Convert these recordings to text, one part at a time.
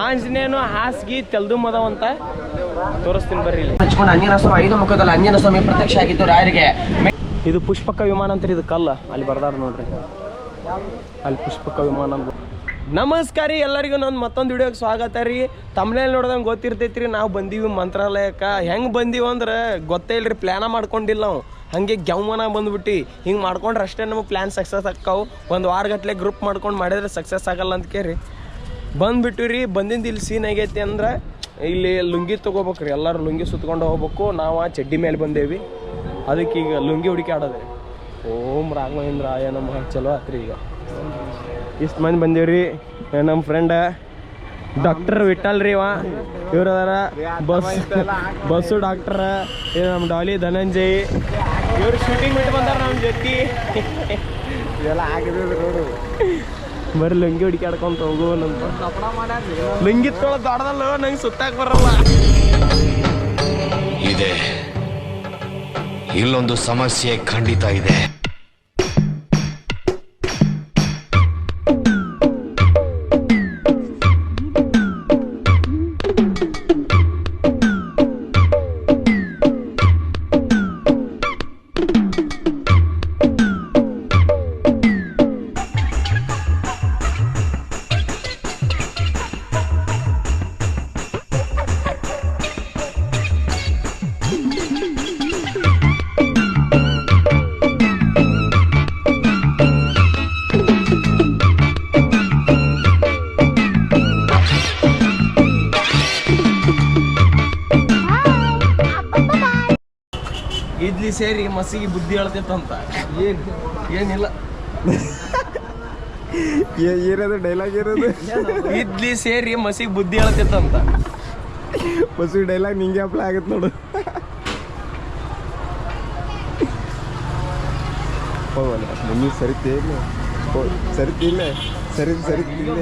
ಆಂಜನೇಯನು ಹಾಸಿಗೆ ತೆಲ್ದು ಮದವಂತ ತೋರಿಸ್ತೀನಿ ಬರ್ರಿ. ಹಚ್ಕೊಂಡು ಆಂಜನೇಯ ಸ್ವಾಮಿ 5 ಮುಖದಲ್ಲಿ ಆಂಜನೇಯ ಸ್ವಾಮಿ ಪ್ರತ್ಯಕ್ಷ ಆಗಿದ್ದು ರಾಯರಿಗೆ. ಇದು ಪುಷ್ಪಕ ವಿಮಾನ ಅಂತ ಇದು ಕಲ್ಲ ಅಲ್ಲಿ ಬರ್ದಾರ ನೋಡ್ರಿ, ಅಲ್ಲಿ ಪುಷ್ಪಕ ವಿಮಾನ ಅಂತ. ನಮಸ್ಕಾರ ರೀ ಎಲ್ಲರಿಗೂ ನನ್ನ ಮತ್ತೊಂದು ವಿಡಿಯೋಗೆ ಸ್ವಾಗತ ರೀ. ತಮ್ಮನೇಲಿ ನೋಡ್ದಂಗೆ ಗೊತ್ತಿರ್ತೈತಿ ರೀ, ನಾವು ಬಂದೀವಿ ಮಂತ್ರಾಲಯಕ್ಕೆ. ಹೆಂಗೆ ಬಂದೀವಿ ಅಂದ್ರೆ ಗೊತ್ತೇ ಇಲ್ರಿ, ಪ್ಲ್ಯಾನ ಮಾಡ್ಕೊಂಡಿಲ್ಲ ನಾವು, ಹಾಗೆ ಗ್ಯಾವನ ಬಂದ್ಬಿಟ್ಟು ಹಿಂಗೆ ಮಾಡ್ಕೊಂಡ್ರೆ ಅಷ್ಟೇ ನಮಗೆ ಪ್ಲ್ಯಾನ್ ಸಕ್ಸಸ್ ಆಕ್ಕಾವು. ಒಂದು ವಾರಗಟ್ಲೆ ಗ್ರೂಪ್ ಮಾಡ್ಕೊಂಡು ಮಾಡಿದ್ರೆ ಸಕ್ಸಸ್ ಆಗಲ್ಲ ಅಂತ ಕೇಳಿ ಬಂದುಬಿಟ್ಟು ರೀ. ಬಂದಿಂದ ಇಲ್ಲಿ ಸೀನ್ ಆಗೈತಿ ಅಂದ್ರೆ ಇಲ್ಲಿ ಲುಂಗಿ ತೊಗೋಬೇಕು ರೀ, ಎಲ್ಲರೂ ಲುಂಗಿ ಸುತ್ಕೊಂಡು ಹೋಗ್ಬೇಕು. ನಾವು ಆ ಚಡ್ಡಿ ಮೇಲೆ ಬಂದೇವಿ, ಅದಕ್ಕೆ ಈಗ ಲುಂಗಿ ಹುಡುಕಿ ಆಡೋದ್ರಿ. ಓಂ ರಾಘವೇಂದ್ರ ಆಯ ನಮಃ. ಚಲೋ ಆತ್ರಿ. ಈಗ ಇಷ್ಟು ಮಂದಿ ಬಂದೇವ್ರಿ. ನಮ್ಮ ಫ್ರೆಂಡ ಡಾಕ್ಟರ್ ವಿಠಲ್ ರೀ, ಇವ್ರ ಅದಾರ ಬಸ್ಸು ಡಾಕ್ಟರ್, ನಮ್ಮ ಡಾಲಿ ಧನಂಜಯ್, ಇವ್ರು ಶೂಟಿಂಗ್ ಬಿಟ್ಟು ಬಂದಾರ ನಮ್ಮ ಜೊತೆ. ಇದೆಲ್ಲ ಆಗಿದೆ ನೋಡು. ಬರೀ ಲುಂಗಿ ಹುಡುಕಿ ಆಡ್ಕೊಂತ ಹೋಗು. ನಮ್ಮ ಲುಂಗಿ ತೊಗೊಳೋದು ದೊಡ್ಡದಲ್ಲ, ನಂಗೆ ಸುತ್ತಾಕ್ ಬರಲ್ಲ. ಇದೆ ಇಲ್ಲೊಂದು ಸಮಸ್ಯೆ ಖಂಡಿತ ಇದೆ. ಇಡ್ಲಿ ಸೇರಿ ಮಸಿಗೆ ಬುದ್ಧಿ ಹೇಳ್ತಿತ್ತಂತ. ಏನಿಲ್ಲ ಏನದು ಡೈಲಾಗ್ ಇರೋದು? ಇಡ್ಲಿ ಸೇರಿ ಮಸಿಗೆ ಬುದ್ಧಿ ಹೇಳ್ತಿತ್ತಂತ. ಮಸಿ ಡೈಲಾಗ್ ನಿಂಗೆ ಅಪ್ಲೈ ಆಗತ್ತೆ ನೋಡು. ಹೋಗಲ್ಲ ನಿಮಗೆ ಸರಿತೇ ಇಲ್ಲ, ಸರಿತಿಲ್ಲ, ಸರಿತಿಲ್ಲ.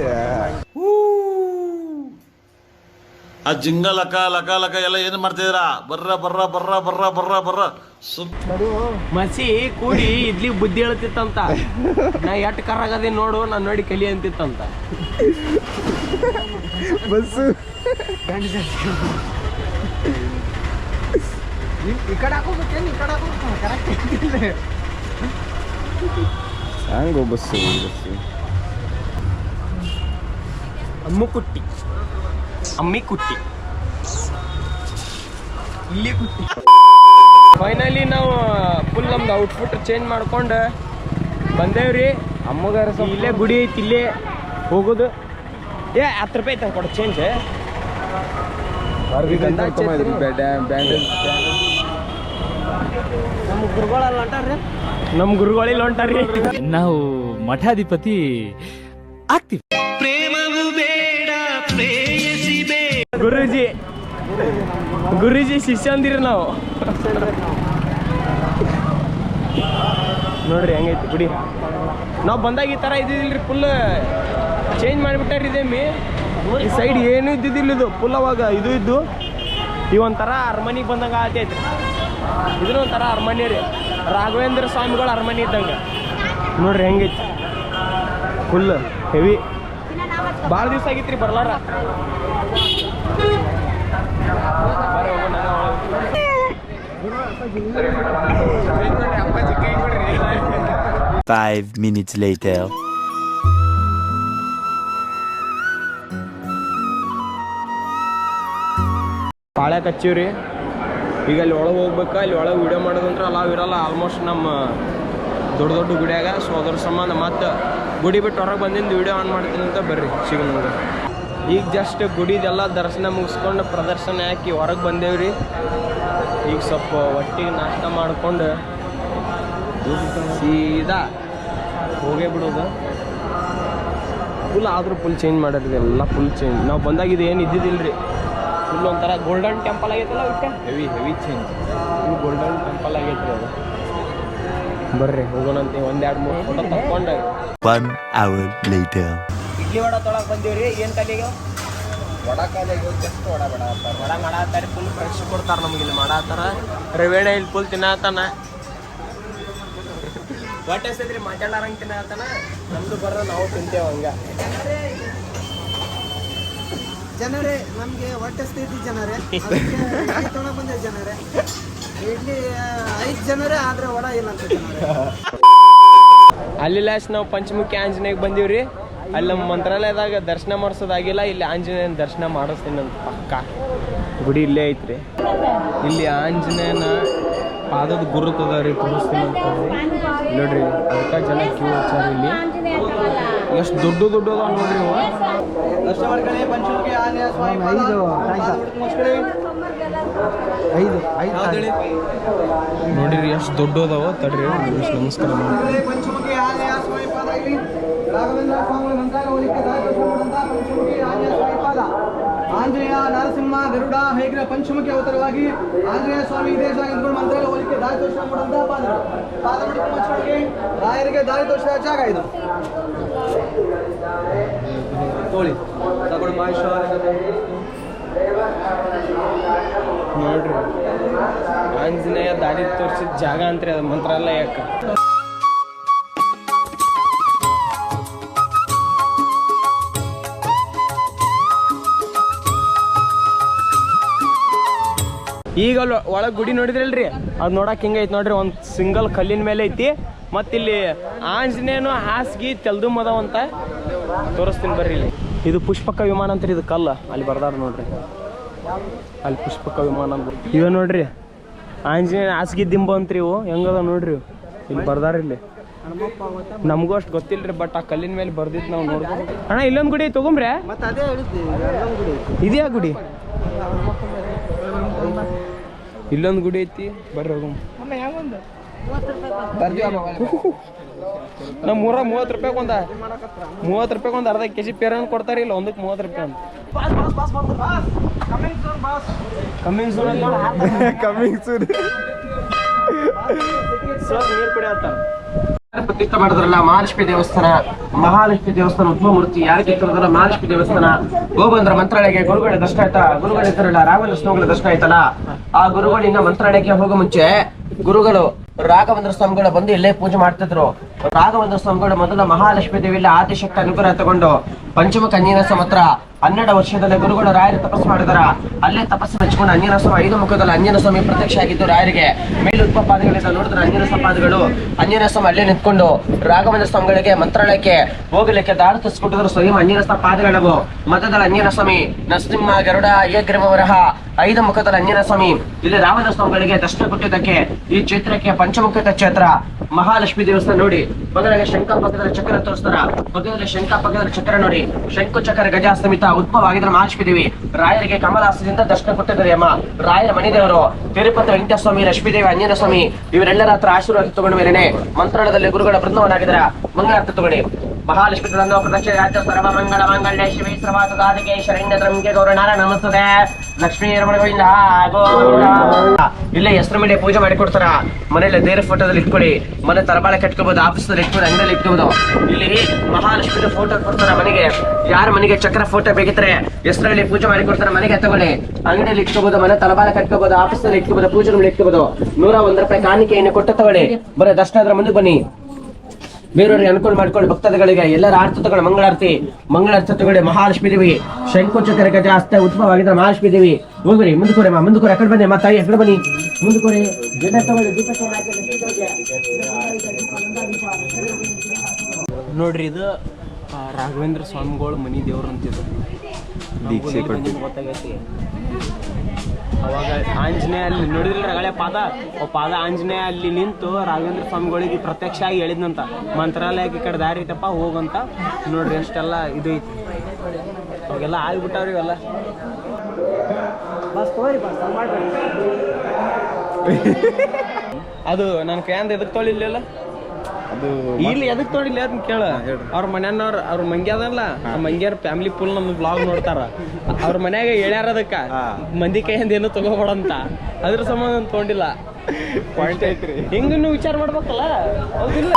ಆ ಜಿಂಗ ಲಕ ಲಕ ಲಕ ಎಲ್ಲ ಏನು ಮಾಡ್ತಿದ್ದೀರಾ? ಬರ್ರ ಬರ್ರ ಬರ್ರ ಬರ್ರ ಬರ್ರ ಬರ್ರ ಮಸಿ ಕೂಡಿ ಇಡ್ಲಿ ಬುದ್ಧಿ ಹೇಳ್ತಿತ್ತಂತ. ನಾ ಎಟ್ ಕರಾಗದೆ ನೋಡು, ನಾನು ನೋಡಿ ಕಲಿ ಅಂತಿತ್ತಂತ. ಬಸ್ಸು ಈ ಕಡೆ ಹಾಕೋಬೇಕೇನು, ಈ ಕಡೆ ಹಾಕೋಬೇಕು ಕರೆಕ್ಟ್. ಹಂಗೋ ಬಸ್ಸು ಅಮ್ಮು ಕುಟ್ಟಿ, ಅಮ್ಮಿ ಕುಟ್ಟಿ, ಇಲ್ಲಿ ಕುಟ್ಟಿ. ಫೈನಲಿ ನಾವು ಫುಲ್ ನಮ್ದು ಔಟ್ಫಿಟ್ ಚೇಂಜ್ ಮಾಡ್ಕೊಂಡು ಬಂದೇವ್ರಿ. ಅಮ್ಮಗಾರ ಇಲ್ಲೇ ಗುಡಿ ಐತಿ, ಇಲ್ಲೇ ಹೋಗೋದು. 10 ರೂಪಾಯಿ ತಂದು ಕೊಡು ಚೇಂಜ್. ನಮ್ಮ ಗುರುಗಳಲ್ಲಿ ಹೊಂಟಾರ್ರಿ. ನಾವು ಮಠಾಧಿಪತಿ ಆಗ್ತೀವಿ. ಗುರೂಜಿ ಶಿಷ್ಯ ಅಂದಿರಿ ನಾವು. ನೋಡ್ರಿ ಹೆಂಗೈತಿ ಗುಡಿ. ನಾವು ಬಂದಾಗ ಈ ಥರ ಇದ್ದಿದ್ದಿಲ್ರಿ, ಫುಲ್ ಚೇಂಜ್ ಮಾಡಿಬಿಟ್ಟಾರಿ ಇದೇಮಿ. ಈ ಸೈಡ್ ಏನೂ ಇದ್ದಿದ್ದಿಲ್ಲ, ಇದು ಫುಲ್ ಅವಾಗ ಇದು ಇದ್ದು ಈ ಒಂಥರ ಅರಮನೆಗೆ ಬಂದಂಗೆ ಆಗೈತಿ. ಇದನ್ನ ಒಂಥರ ಅರಮನೆ ರೀ, ರಾಘವೇಂದ್ರ ಸ್ವಾಮಿಗಳ ಅರಮನೆ ಇದ್ದಂಗೆ. ನೋಡ್ರಿ ಹೆಂಗೈತಿ, ಫುಲ್ ಹೆವಿ. ಭಾಳ ದಿವಸ ಆಗಿತ್ರಿ ಬರ್ಲಾರ. 5 minutes later. ಪಾಳ್ಯ ಕಚ್ಚಿವ್ರಿ. ಈಗ ಅಲ್ಲಿ ಒಳಗೆ ಹೋಗ್ಬೇಕಾ, ಅಲ್ಲಿ ಒಳಗೆ ವಿಡಿಯೋ ಮಾಡೋದಂದ್ರೆ ಅಲಾವ್ ಇರಲ್ಲ ಆಲ್ಮೋಸ್ಟ್ ನಮ್ಮ ದೊಡ್ಡ ದೊಡ್ಡ ಗುಡಿಯಾಗ. ಸೊ ಅದ್ರ ಸಂಬಂಧ ಮತ್ತು ಗುಡಿ ಬಿಟ್ಟು ಹೊರಗೆ ಬಂದಿಂದ ವಿಡಿಯೋ ಆನ್ ಮಾಡ್ತೀನಿ ಅಂತ ಬರ್ರಿ ಸಿಗ ನಮ್ಗೆ. ಈಗ ಜಸ್ಟ್ ಗುಡಿದೆಲ್ಲ ದರ್ಶನ ಮುಗಿಸ್ಕೊಂಡು ಪ್ರದರ್ಶನ ಹಾಕಿ ಹೊರಗೆ ಬಂದೇವ್ರಿ. ಈಗ ಸ್ವಲ್ಪ ಒಟ್ಟಿಗೆ ನಾಷ್ಟ ಮಾಡ್ಕೊಂಡು ಸೀದಾ ಹೋಗೇ ಬಿಡೋದು. ಫುಲ್ ಆದರೂ ಫುಲ್ ಚೇಂಜ್ ಮಾಡಿರಿ, ಎಲ್ಲ ಫುಲ್ ಚೇಂಜ್. ನಾವು ಬಂದಾಗಿದ್ದು ಏನು ಇದ್ದಿದ್ದಿಲ್ಲ ರೀ, ಫುಲ್ ಒಂಥರ ಗೋಲ್ಡನ್ ಟೆಂಪಲ್ ಆಗೈತಲ್ಲ ಅದಕ್ಕೆ heavy change. Full golden temple ಆಗೈತ್ರಿ ಅದು. ಬರ್ರಿ ಹೋಗೋಣಂತೆ, 1-2-3 ಫೋಟೋ ತಕ್ಕೊಂಡು. 1 hour later. ಇಡ್ಲಿ ವಡ ತೊಳಕ್ಕೆ ಬಂದೀವ್ರಿ. ಏನು ಕಲಿಗೆ ವಡ ಕಾಲಿಗೆ ಜಸ್ಟ್ ವಡ ಮಾಡಾತಾರೆ. ಫುಲ್ ಫ್ರೆಶ್ ಕೊಡ್ತಾರೆ ನಮ್ಗೆ ಇಲ್ಲಿ ಮಾಡಾತಾರ. ರವೇಣ ಇಲ್ಲಿ ಫುಲ್ ತಿನ್ನತಾನ. ಹೊಟ್ಟೆ ಹಸಿದ್ರಿ ಮಾತಾಡಾರಂಗೆ ತಿನ್ನತಾನ. ನಮ್ದು ಬರ್ರ ನಾವು ತಿಂತೇವೆ ಹಂಗೆ. ಜನರೇ ನಮಗೆ ಹೊಟ್ಟೆ ಸ್ಥಿತಿ ಜನರೇ ಅದಕ್ಕೆ ತೊಗೊಂಡು ಬಂದೆ ಜನರೇ ಇಡ್ಲಿ 5 ಜನರೇ ಆದ್ರೆ ವಡ ಇಲ್ಲ ಅಂತ ಜನರೇ. ಅಲ್ಲಿ ಲಾಸ್ಟ್ ನಾವು ಪಂಚಮುಖಿ ಆಂಜನೇಯಗೆ ಬಂದೀವ್ರಿ. ಅಲ್ಲಿ ನಮ್ಮ ಮಂತ್ರಾಲಯದಾಗ ದರ್ಶನ ಮಾಡಿಸೋದಾಗಿಲ್ಲ, ಇಲ್ಲಿ ಆಂಜನೇಯನ ದರ್ಶನ ಮಾಡಿಸ್ತೀನಿ ಅಂತ ಪಕ್ಕ. ಗುಡಿ ಇಲ್ಲೇ ಐತ್ರಿ. ಇಲ್ಲಿ ಆಂಜನೇಯನ ಪಾದದ ಗುರುತದ ರೀ ತೋರಿಸ್ತೀನಿ ಅಂತ ನೋಡ್ರಿ. ಅದಕ್ಕೆ ಜನ ಕ್ಯೂ ಹಚ್ಚಾರ. ಇಲ್ಲಿ ಎಷ್ಟು ದೊಡ್ಡ ಅದಾವ ನೋಡ್ರಿ ಇವು. ದರ್ಶನ ಮಾಡ್ಕೊಳ್ಳಿ. ಪಂಚಮುಖಿ ಆಂಜನೇಯ ಸ್ವಾಮಿ ನೋಡಿರಿ ಎಷ್ಟು ದೊಡ್ಡ ಅದಾವ. ತಡ್ರಿ ನಮಸ್ಕಾರ ಮಾಡಿ. ಪಂಚಮುಖಿ ಆಂಜನೇಯ ಸ್ವಾಮಿ ಪಾದ ಇಲ್ಲಿ ರಾಘವೇಂದ್ರ ಸ್ವಾಮಿಗಳ ಮಂತ್ರಾಲಯ ಹೋಲಿಕೆ ಪಂಚಮುಖಿ ಆಂಜನೇಯ ಸ್ವಾಮಿ ಪಾದ. ಆಂಜನೇಯ ನರಸಿಂಹ ಗರುಡ ಹೇಗ್ರ ಪಂಚಮುಖಿ ಅವತಾರವಾಗಿ ಆಂಜನೇಯ ಸ್ವಾಮಿ ದೇಶವಾಗಿ ನಿಂತ್ಕೊಂಡು ಮಂತ್ರಾಲಯ ಹೋಲಿಕೆ ದಾರಿ ತೋರಿಸ ಕೊಡುವಂತಹ ಪಾದಗಳು. ಪಾದ ಮುಚ್ಚಿಗೆ ರಾಯರಿಗೆ ದಾರಿ ತೋರಿಸಿದ ಜಾಗ ಇದು. ತೋಳಿ ತಗೊಂಡು ಮಹೇಶ್ವರ ನೋಡ್ರಿ ಆಂಜನೇಯ ದಾರಿ ತೋರಿಸಿದ ಜಾಗ ಅಂತ್ರಿ ಅದು ಮಂತ್ರಾಲಯಕ್ಕೆ. ಈಗ ಒಳಗೆ ಗುಡಿ ನೋಡಿದ್ರಲ್ರಿ, ಅದು ನೋಡಕ್ಕೆ ಹಿಂಗೆ ಐತಿ ನೋಡ್ರಿ. ಒಂದು ಸಿಂಗಲ್ ಕಲ್ಲಿನ ಮೇಲೆ ಐತಿ. ಮತ್ತು ಇಲ್ಲಿ ಆಂಜನೇಯನು ಹಾಸಿಗೆ ತೆಲ್ದುಮ್ ಅದಾವಂತ ತೋರಿಸ್ತೀನಿ ಬರ್ರಿ. ಇಲ್ಲಿ ಇದು ಪುಷ್ಪಕ ವಿಮಾನ ಅಂತ್ರಿ. ಇದು ಕಲ್ಲ ಅಲ್ಲಿ ಬರ್ದಾರ ನೋಡ್ರಿ. ಅಲ್ಲಿ ಪುಷ್ಪಕ ವಿಮಾನ ಅಂತ ಇವ ನೋಡ್ರಿ. ಆಂಜನೇಯ ಹಾಸಿಗೆ ದಿಂಬ ಅಂತ್ರಿ ಇವು. ಹೆಂಗದ ನೋಡ್ರಿ ಇಲ್ಲಿ ಬರ್ದಾರ. ಇಲ್ಲಿ ನಮಗೂ ಅಷ್ಟು ಗೊತ್ತಿಲ್ರಿ, ಬಟ್ ಆ ಕಲ್ಲಿನ ಮೇಲೆ ಬರ್ದಿತ್ತು ನಾವು ನೋಡ್ಬೋದು. ಅಣ್ಣ ಇಲ್ಲೊಂದು ಗುಡಿ ತಗೊಂಬ್ರೆ. ಮತ್ತೆ ಅದೇ ಹೇಳಿದ್ವಿ ಇದೆಯಾ ಗುಡಿ? ಇಲ್ಲೊಂದು ಗುಡಿ ಐತಿ ಬರ್ರಿ ಹೋಗಮ್. ನಮ್ಮ ಊರ 30 ರೂಪಾಯಿಗೆ ಒಂದು 30 ರೂಪಾಯಿಗೆ ಒಂದು ಅರ್ಧ ಕೆಜಿ ಪೇರನ್ ಕೊಡ್ತಾರೆ. ಇಲ್ಲ ಒಂದಕ್ಕೆ 30 ರೂಪಾಯಿ ಅಂತ. ಕಮ್ಮಿಂಗ್ ಸೂನ್ ನೀರು ಕುಡಿಯತ್ತ. ಪ್ರತಿಷ್ಠೆ ಮಾಡಿದ್ರಲ್ಲ ಮಹಾಲಕ್ಷ್ಮಿ ದೇವಸ್ಥಾನ. ಮಹಾಲಕ್ಷ್ಮಿ ದೇವಸ್ಥಾನ ಉದ್ಭವ ಮೂರ್ತಿ ಯಾರು ಕೆತ್ತಿರೋದ್ರಲ್ಲ ಮಹಾಲಕ್ಷ್ಮಿ ದೇವಸ್ಥಾನ. ಹೋಗಂದ್ರ ಮಂತ್ರಾಲಯಕ್ಕೆ ಗುರುಗಳ ದರ್ಶನ ಆಯ್ತಾ? ಗುರುಗಳ ಹೆಸರಲ್ಲ ರಾಘವೇಂದ್ರ ಸ್ವಾಮಿಗಳ ದರ್ಶನ ಆಯ್ತಲ್ಲ. ಆ ಗುರುಗಳಿಂದ ಮಂತ್ರಾಲಯಕ್ಕೆ ಹೋಗೋ ಮುಂಚೆ ಗುರುಗಳು ರಾಘವೇಂದ್ರ ಸ್ವಾಮಿಗಳ ಬಂದು ಇಲ್ಲೇ ಪೂಜೆ ಮಾಡ್ತಿದ್ರು. ರಾಘವೇಂದ್ರ ಸ್ವಾಮಿಗಳು ಮೊದಲ ಮಹಾಲಕ್ಷ್ಮಿ ದೇವಿಯಲ್ಲಿ ಆದಿಶಕ್ತಿ ಅನುಗ್ರಹ ತಗೊಂಡು ಪಂಚಮುಖ ಅಂಜನೇಯ ಹತ್ರ 12 ವರ್ಷದಲ್ಲಿ ಗುರುಗಳು ರಾಯರು ತಪಸ್ಸು ಮಾಡಿದಾರ. ಅಲ್ಲೇ ತಪಸ್ಸು ಮೆಚ್ಕೊಂಡು ಅಂಜನೇಯ ಸ್ವಾಮಿ 5 ಮುಖದಲ್ಲಿ ಅಂಜನೇಯ ಸ್ವಾಮಿ ಪ್ರತ್ಯಕ್ಷ ಆಗಿದ್ದು ರಾಯರಿಗೆ. ಮೇಲುತ್ಪ ಪಾದಗಳಿಂದ ನೋಡಿದ್ರೆ ಅಂಜನೇಯ ಪಾದಗಳು. ಅಂಜನೇಯ ಸ್ವಾಮಿ ಅಲ್ಲೇ ನಿಂತ್ಕೊಂಡು ರಾಘವೇಂದ್ರ ಸ್ವಾಮಿಗಳಿಗೆ ಮಂತ್ರಾಲಯಕ್ಕೆ ಹೋಗಲಿಕ್ಕೆ ದಾರಿ ತೋರಿಸ್ಕೊಟ್ಟಿದ್ರು. ಸ್ವಯಂ ಅಂಜನೇಯ ಪಾದಗಳವು. ಮಧ್ಯದಲ್ಲಿ ಅಂಜನೇಯ ಸ್ವಾಮಿ ನರಸಿಂಹ ಗರುಡ ಏಗ್ರವರಹ 5 ಮುಖದಲ್ಲಿ ಅಂಜನೇಯ ಸ್ವಾಮಿ. ಇಲ್ಲಿ ರಾಘವೇಂದ್ರ ಸ್ವಾಮಿಗಳಿಗೆ ದರ್ಶನ ಕೊಟ್ಟಿದ್ದಕ್ಕೆ ಈ ಕ್ಷೇತ್ರಕ್ಕೆ ಪಂಚಮುಖದ ಕ್ಷೇತ್ರ. ಮಹಾಲಕ್ಷ್ಮಿ ದೇವಸ್ಥಾನ ನೋಡಿ. ಮೊದಲಿಗೆ ಶಂಖ ಪಕ್ಕದಲ್ಲಿ ಚಕ್ರ ತೋರಿಸ್ತಾರ. ಪಕ್ಕದಲ್ಲಿ ಶಂಖ ಪಕ್ಕದಲ್ಲಿ ಚಕ್ರ ನೋಡಿ. ಶಂಕು ಚಕ್ರ ಗಜ ಸಮೇತ ಉದ್ಭವ ಆಗಿದ್ರೆ ಮಹಾಲಕ್ಷ್ಮಿ ದೇವಿ. ರಾಯರಿಗೆ ಕಮಲಾಸದಿಂದ ದರ್ಶನ ಕೊಟ್ಟಿದ್ದಾರೆ ಅಮ್ಮ. ರಾಯರ ಮಣಿದೇವರು ತಿರುಪತಿ ವೆಂಕಟೇಶ್ವರ ಸ್ವಾಮಿ, ಲಕ್ಷ್ಮೀ ದೇವಿ, ಆಂಜನೇಯ ಸ್ವಾಮಿ ಇವರೆಲ್ಲರ ಹತ್ರ ಆಶೀರ್ವಾದ ತಗೊಂಡ ಮೇಲೆನೆ ಮಂತ್ರಾಲಯದಲ್ಲಿ ಗುರುಗಳ ಬೃಂದವನಾಗಿದ್ದಾರೆ. ಮಂಗಳಾರತಿ ತಗೊಳ್ಳಿ. ಮಹಾಲಕ್ಷ್ಮಿ ಪ್ರದಕ್ಷಿಣೆ ರಾಜ್ಯ ಸರ್ವ ಮಂಗಳ ಮಂಗಲ್ಯ ಶಿವೇ ಸರ್ವಾತದಾದಿಗೆ ಶರಣ್ಯ ದ್ರಂಗೆ ಗೌರ ನಾರಾಯಣ ನಮಸ್ತದೆ ಲಕ್ಷ್ಮೀ ರಮಣ ಗೋವಿಂದ ಗೋವಿಂದ. ಇಲ್ಲೇ ಹೆಸರು ಮೇಲೆ ಪೂಜೆ ಮಾಡಿ ಕೊಡ್ತಾರ. ಮನೇಲಿ ದೇವ್ರ ಫೋಟೋದಲ್ಲಿ ಇಟ್ಕೊಳ್ಳಿ. ಮನೆ ತರಬಾಳೆ ಕಟ್ಕೋಬಹುದು, ಆಫೀಸಲ್ಲಿ ಇಟ್ಕೊಂಡು, ಅಂಗಡಿಯಲ್ಲಿ ಇಟ್ಕೋಬಹುದು. ಇಲ್ಲಿ ಮಹಾಲಕ್ಷ್ಮಿ ಫೋಟೋ ಕೊಡ್ತಾರ ಮನೆಗೆ. ಯಾರ ಮನೆಗೆ ಚಕ್ರ ಫೋಟೋ ಬೇಕಿದ್ರೆ ಹೆಸರಲ್ಲಿ ಪೂಜೆ ಮಾಡಿ ಕೊಡ್ತಾರ. ಮನೆಗೆ ತಗೊಳ್ಳಿ. ಅಂಗಡಿಯಲ್ಲಿ ಇಟ್ಕೋಬಹುದು, ಮನೆ ತರಬಾಳೆ ಕಟ್ಕೋಬಹುದು, ಆಫೀಸಲ್ಲಿ ಇಟ್ಕೋಬಹುದು, ಪೂಜೆಗಳು ಇಟ್ಕೋಬಹುದು. 101 ರೂಪಾಯಿ ಕಾಣಿಕೆಯನ್ನು ಕೊಟ್ಟು ತಗೊಳ್ಳಿ. ಬರೀ ದರ್ಶನ ಆದ್ರೆ ಮುಂದೆ ಬನ್ನಿ. ಬೇರೆಯವ್ರಿಗೆ ಅನುಕೂಲ ಮಾಡ್ಕೊಳ್ಳಿ. ಭಕ್ತಾದಿಗಳಿಗೆ ಎಲ್ಲರ ಆರ್ತಿ ತಗೊಳ್ಳಿ. ಮಂಗಳಾರತಿ ತಗೊಳ್ಳಿ. ಮಹಾಲಕ್ಷ್ಮೀ ದೇವಿ ಶಂಕು ಚಕ್ರ ಗಜ ಹಸ್ತ ಉದ್ಭವ ಆಗಿದ್ರೆ ಮಹಾಲಕ್ಷ್ಮೀ ದೇವಿ. ಹೋಗ್ರಿ ಮುಂದಕೋರೆ ಮುಂದಕೋರೆ. ಆ ಕಡೆ ಬನ್ನಿ ಅಮ್ಮ ತಾಯಿ, ಆ ಕಡೆ ಬನ್ನಿ ಮುಂದಕೋರೆ. ಗಿಡ ತಗೊಳ್ಳಿ. ನೋಡ್ರಿ ಇದು ರಾಘವೇಂದ್ರ ಸ್ವಾಮಿಗಳು ಮನಿ ದೇವ್ರು ಅಂತಿದ್ರು. ದೀಕ್ಷೆ ಕೊಟ್ಟು ಗೊತ್ತಾಗೈತಿ. ಅವಾಗ ಆಂಜನೇಯ ಅಲ್ಲಿ ನೋಡಿದ್ರಲ್ಲ ರಗಳೆ ಪಾದ ಆಂಜನೇಯ ಅಲ್ಲಿ ನಿಂತು ರಾಘವೇಂದ್ರ ಸ್ವಾಮಿಗಳಿಗೆ ಪ್ರತ್ಯಕ್ಷ ಆಗಿ ಹೇಳಿದ್ನಂತ. ಮಂತ್ರಾಲಯಕ್ಕೆ ಈ ಕಡೆ ದಾರಿ ಐತಪ್ಪ ಹೋಗಂತ. ನೋಡ್ರಿ ಅಷ್ಟೆಲ್ಲ ಇದು ಐತಿ. ಅವಾಗೆಲ್ಲ ಆಗ್ಬಿಟ್ಟಾವ್ರಿ ಇವೆಲ್ಲ. ಅದು ನನ್ನ ಕೈಯಿಂದ ಎದಕ್ ತೊಳಿಲಿಲ್ಲ. ಅದು ಇಲ್ಲಿ ಎದಕ್ ತೊಳಿಲ್ಲ ಅದನ್ನ ಕೇಳ. ಅವ್ರ ಮನೆಯವ್ರ ಅವ್ರ ಮಂಗ್ಯ ಅದಲ್ಲ, ಆ ಮಂಗ್ಯಾರ ಫ್ಯಾಮಿಲಿ ಫುಲ್ ನಮ್ಮ ಬ್ಲಾಗ್ ನೋಡ್ತಾರ. ಅವ್ರ ಮನ್ಯಾಗ ಹೇಳ್ಯಾರ ಅದಕ್ಕ ಮಂದಿ ಕೈಯಿಂದ ಏನು ತಗೋಬೇಡಂತ. ಅದ್ರ ಸಂಬಂಧ ತೊಗೊಂಡಿಲ್ಲ. ಪಾಯಿಂಟ್ ಐತ್ರಿ. ಹಿಂಗ ನೀವು ವಿಚಾರ ಮಾಡ್ಬೇಕಲ್ಲ, ಹೌದಿಲ್ಲ?